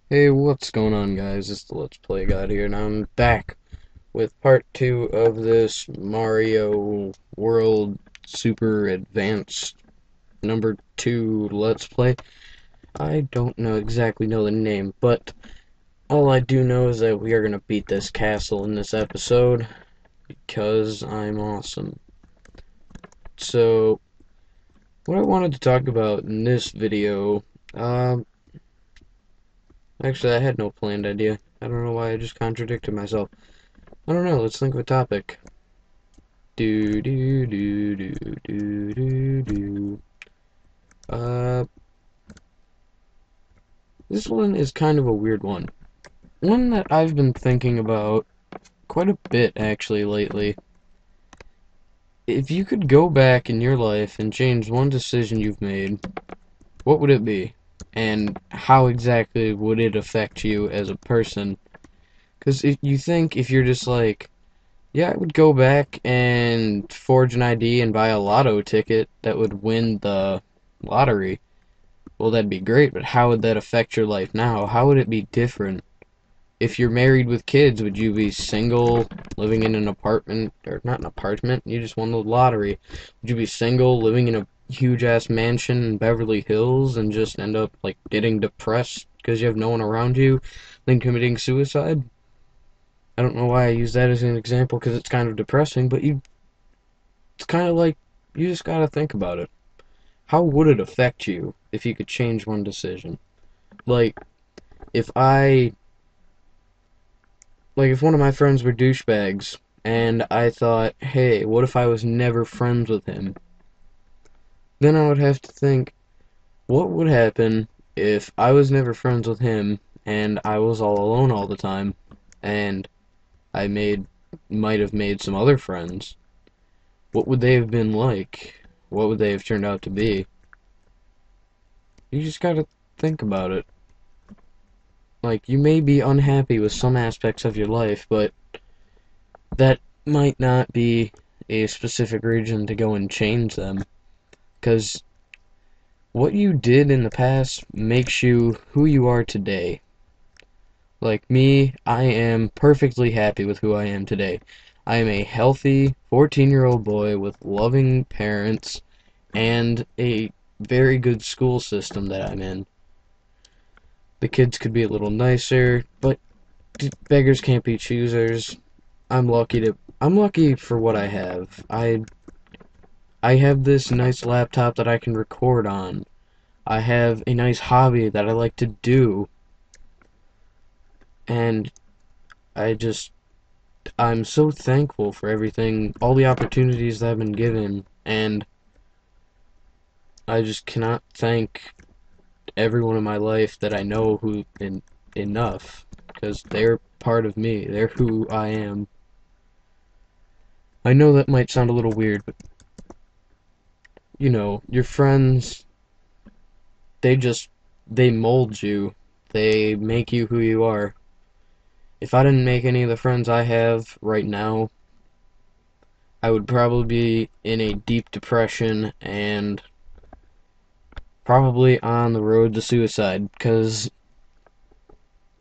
Hey, what's going on, guys? It's the Let's Play God here, and I'm back with part 2 of this Mario World Super Advanced number 2 Let's Play. I don't exactly know the name, but all I do know is that we are going to beat this castle in this episode, because I'm awesome. So, what I wanted to talk about in this video, um, actually I had no planned idea. I don't know why I just contradicted myself. I don't know, let's think of a topic. Do do do do do do do. Uh, this one is kind of a weird one. One that I've been thinking about quite a bit actually lately. If you could go back in your life and change one decision you've made, what would it be? And how exactly would it affect you as a person? Because if you think if you're just like, yeah, I would go back and forge an ID and buy a lotto ticket that would win the lottery. Well, that'd be great, but how would that affect your life now? How would it be different? If you're married with kids, would you be single, living in an apartment, or not an apartment, you just won the lottery? Would you be single, living in a huge ass mansion in Beverly Hills, and just end up, like, getting depressed because you have no one around you, then committing suicide? I don't know why I use that as an example because it's kind of depressing, but it's kind of like, you just gotta think about it. How would it affect you if you could change one decision? Like, if I if one of my friends were douchebags and I thought, hey, what if I was never friends with him? Then I would have to think, what would happen if I was never friends with him and I was all alone all the time and I might have made some other friends? What would they have been like? What would they have turned out to be? You just gotta think about it. Like, you may be unhappy with some aspects of your life, but that might not be a specific reason to go and change them. Because what you did in the past makes you who you are today. Like me, I am perfectly happy with who I am today. I am a healthy 14-year-old boy with loving parents and a very good school system that I'm in. The kids could be a little nicer, but beggars can't be choosers. I'm lucky for what I have. I have this nice laptop that I can record on. I have a nice hobby that I like to do. And I just, I'm so thankful for everything, all the opportunities that I've been given. And I just cannot thank everyone in my life that I know enough. Because they're part of me. They're who I am. I know that might sound a little weird, but your friends, they just, they mold you. They make you who you are. If I didn't make any of the friends I have right now, I would probably be in a deep depression and probably on the road to suicide. Because,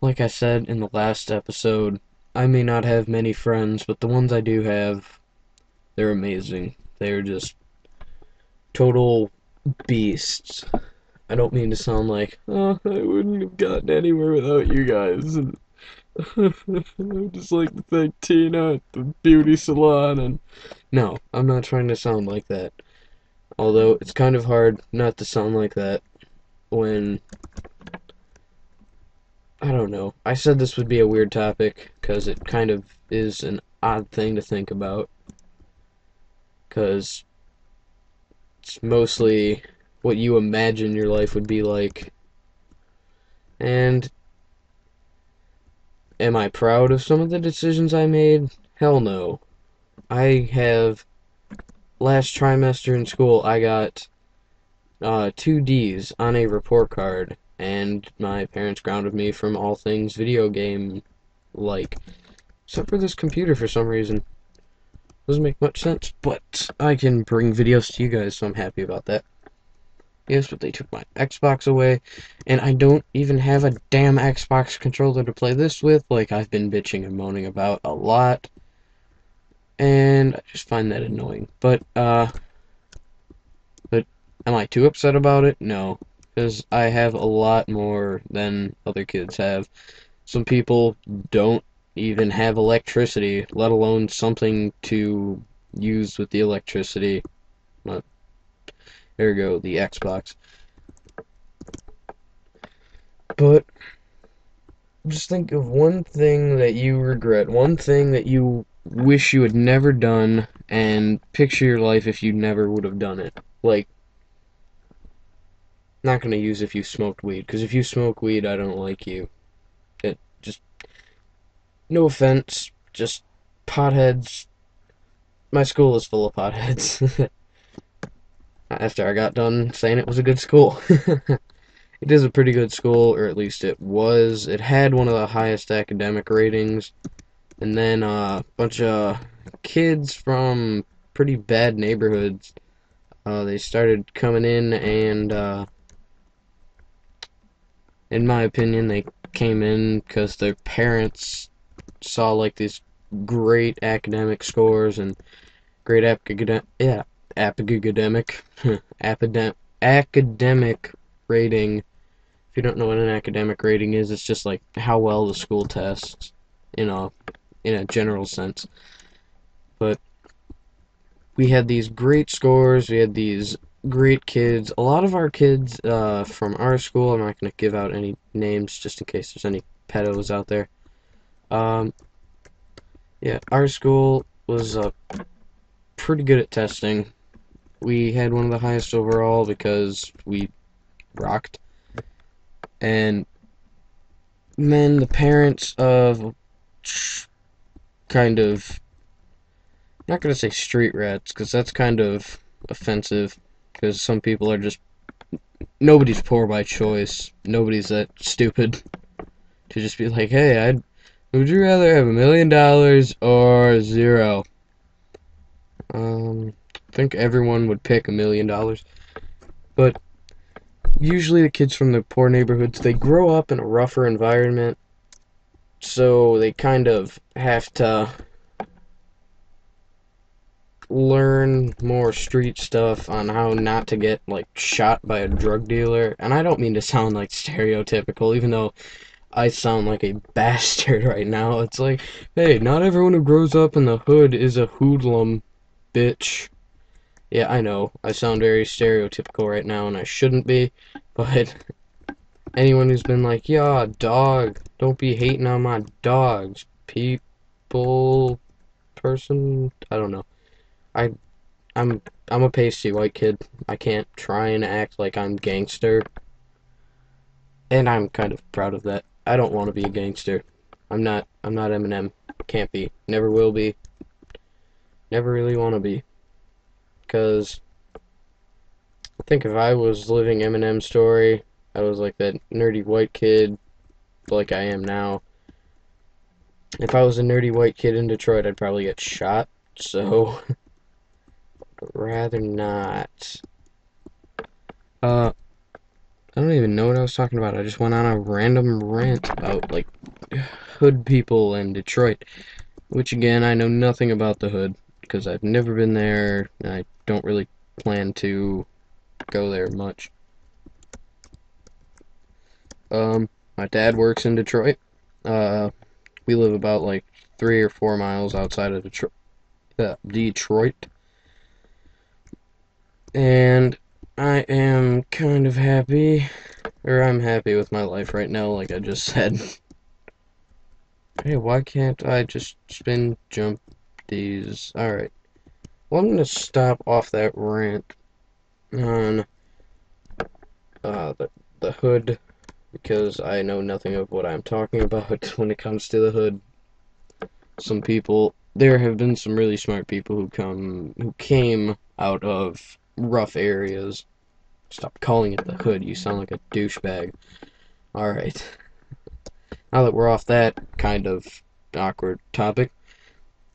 like I said in the last episode, I may not have many friends, but the ones I do have, they're amazing. They're just total beasts. I don't mean to sound like, oh, I wouldn't have gotten anywhere without you guys. And I'd just like to thank Tina at the beauty salon. And no, I'm not trying to sound like that. Although it's kind of hard not to sound like that when, I don't know. I said this would be a weird topic because it kind of is an odd thing to think about, because it's mostly what you imagine your life would be like. And am I proud of some of the decisions I made? Hell no. I have, last trimester in school, I got 2 D's on a report card, and my parents grounded me from all things video game like. Except for this computer for some reason. Doesn't make much sense, but I can bring videos to you guys, so I'm happy about that. Yes, but they took my Xbox away, and I don't even have a damn Xbox controller to play this with, like I've been bitching and moaning about a lot, and I just find that annoying. But am I too upset about it? No, because I have a lot more than other kids have. Some people don't even have electricity, let alone something to use with the electricity. But there you go, the Xbox. But just think of one thing that you regret, one thing that you wish you had never done, and picture your life if you never would have done it. Like, not gonna use if you smoked weed, because if you smoke weed, I don't like you. It just, no offense, just potheads. My school is full of potheads. After I got done saying it was a good school. It is a pretty good school, or at least it was. It had one of the highest academic ratings. And then a bunch of kids from pretty bad neighborhoods, they started coming in, and in my opinion, they came in because their parents saw like these great academic scores and great academic academic rating. If you don't know what an academic rating is, it's just like how well the school tests, you know, in a general sense. But we had these great scores, we had these great kids. A lot of our kids from our school, I'm not going to give out any names just in case there's any pedos out there. Um, yeah, our school was pretty good at testing. We had one of the highest overall because we rocked. And then the parents of kind of, not going to say street rats, because that's kind of offensive, because some people are just, nobody's poor by choice. Nobody's that stupid to just be like, hey, would you rather have $1 million or zero? I think everyone would pick $1 million. But usually the kids from the poor neighborhoods, they grow up in a rougher environment, so they kind of have to learn more street stuff on how not to get like shot by a drug dealer. And I don't mean to sound like stereotypical, even though I sound like a bastard right now. It's like, hey, not everyone who grows up in the hood is a hoodlum, bitch. Yeah, I know, I sound very stereotypical right now, and I shouldn't be, but anyone who's been like, yeah, dog, don't be hating on my dogs, people, person, I don't know. I, I'm a pasty white kid. I can't try and act like I'm gangster, and I'm kind of proud of that. I don't want to be a gangster. I'm not Eminem. Can't be. Never will be. Never really want to be. Because I think if I was living Eminem's story, I was like that nerdy white kid like I am now. If I was a nerdy white kid in Detroit, I'd probably get shot. So, rather not. I don't even know what I was talking about. I just went on a random rant about, like, hood people in Detroit. Which, again, I know nothing about the hood, because I've never been there, and I don't really plan to go there much. My dad works in Detroit. We live about, like, 3 or 4 miles outside of Detroit. And I am kind of happy, or I'm happy with my life right now, like I just said. Hey, why can't I just spin jump these? Alright. Well, I'm gonna stop off that rant on the hood, because I know nothing of what I'm talking about when it comes to the hood. There have been some really smart people who came out of rough areas. Stop calling it the hood, you sound like a douchebag. Alright. Now that we're off that kind of awkward topic,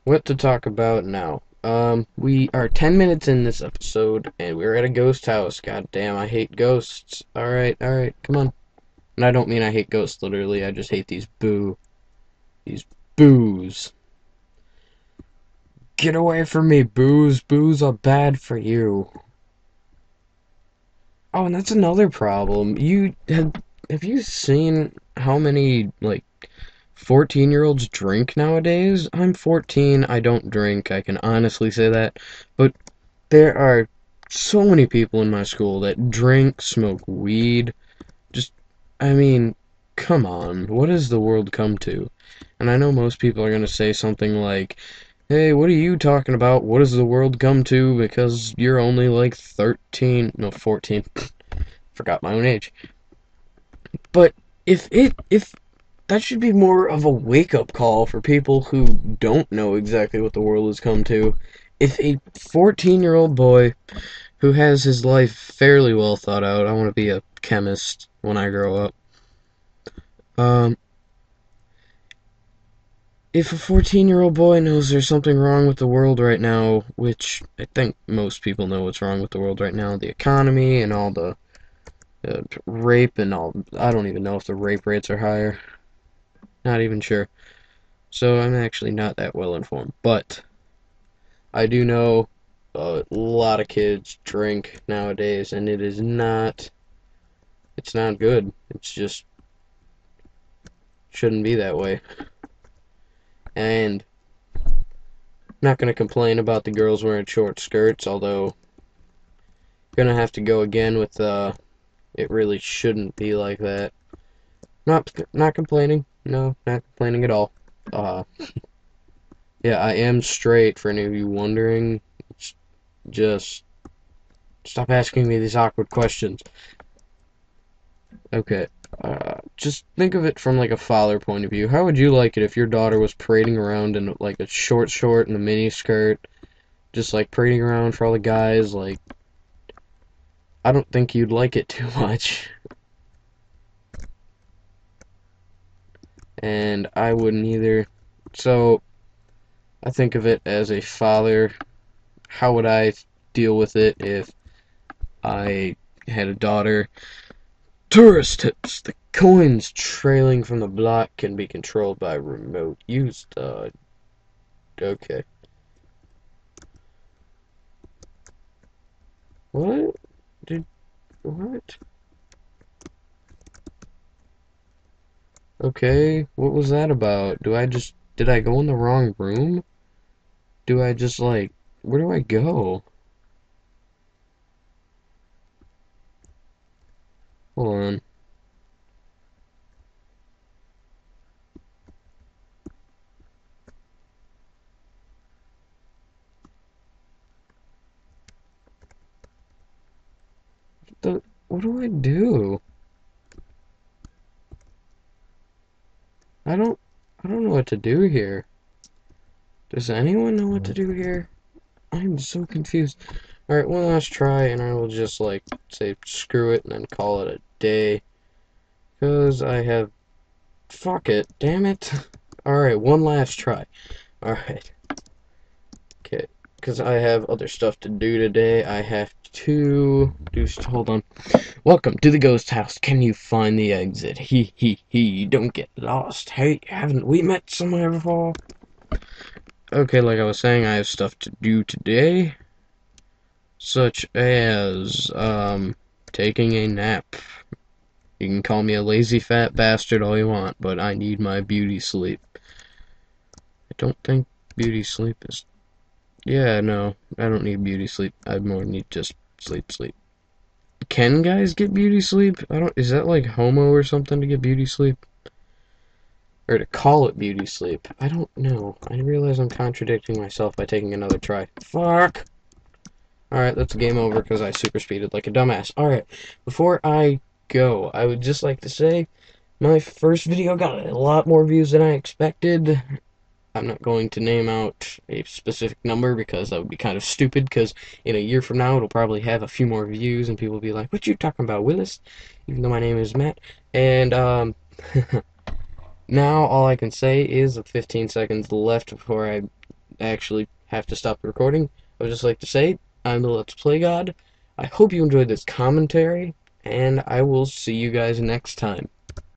what to talk about now? We are 10 minutes in this episode, and we're at a ghost house. God damn, I hate ghosts. Alright, come on. And I don't mean I hate ghosts literally, I just hate these boos. Get away from me, boos. Boos are bad for you. Oh, and that's another problem. Have you seen how many, like, 14-year-olds drink nowadays? I'm 14, I don't drink, I can honestly say that. But there are so many people in my school that drink, smoke weed. Just, I mean, come on. What has the world come to? And I know most people are going to say something like, hey, what are you talking about? What has the world come to? Because you're only like 13, no, 14. Forgot my own age. But if that should be more of a wake-up call for people who don't know exactly what the world has come to. If a 14-year-old boy who has his life fairly well thought out, I want to be a chemist when I grow up. Um, if a 14-year-old boy knows there's something wrong with the world right now, which I think most people know what's wrong with the world right now, the economy and all the rape and all, I don't even know if the rape rates are higher. Not even sure. So I'm actually not that well informed. But I do know a lot of kids drink nowadays, and it's not good. It's just shouldn't be that way. And I'm not going to complain about the girls wearing short skirts, although gonna have to go again with it really shouldn't be like that. Not complaining. No, not complaining at all. Uh yeah, I am straight for any of you wondering. Just stop asking me these awkward questions. Okay. Just think of it from like a father point of view. How would you like it if your daughter was parading around in like a short and a mini skirt, just like parading around for all the guys? Like, I don't think you'd like it too much, and I wouldn't either. So I think of it as a father. How would I deal with it if I had a daughter? Tourist tips. The coins trailing from the block can be controlled by remote. Use the... Okay. What? What? Okay, what was that about? Did I go in the wrong room? Do I just, like, where do I go? Hold on. What do I do? I don't, I don't know what to do here. Does anyone know what to do here? I'm so confused. Alright, one last try, and I will just, like, say screw it and then call it a day. Because I have... Fuck it, damn it. Alright, one last try. Alright. Okay, because I have other stuff to do today. I have to do... Hold on. Welcome to the ghost house. Can you find the exit? He. Don't get lost. Hey, haven't we met somewhere before? Okay, like I was saying, I have stuff to do today. Such as, taking a nap. You can call me a lazy fat bastard all you want, but I need my beauty sleep. I don't think beauty sleep is... Yeah, no, I don't need beauty sleep. I more need just sleep. Can guys get beauty sleep? I don't... Is that like homo or something to get beauty sleep? Or to call it beauty sleep? I don't know. I realize I'm contradicting myself by taking another try. Fuck! Alright, that's game over because I super speeded like a dumbass. Alright, before I go, I would just like to say my first video got a lot more views than I expected. I'm not going to name out a specific number because that would be kind of stupid, because in a year from now it'll probably have a few more views and people will be like, what you talking about, Willis? Even though my name is Matt. And, now all I can say is with 15 seconds left before I actually have to stop the recording. I would just like to say, I'm the Let's Play God. I hope you enjoyed this commentary, and I will see you guys next time.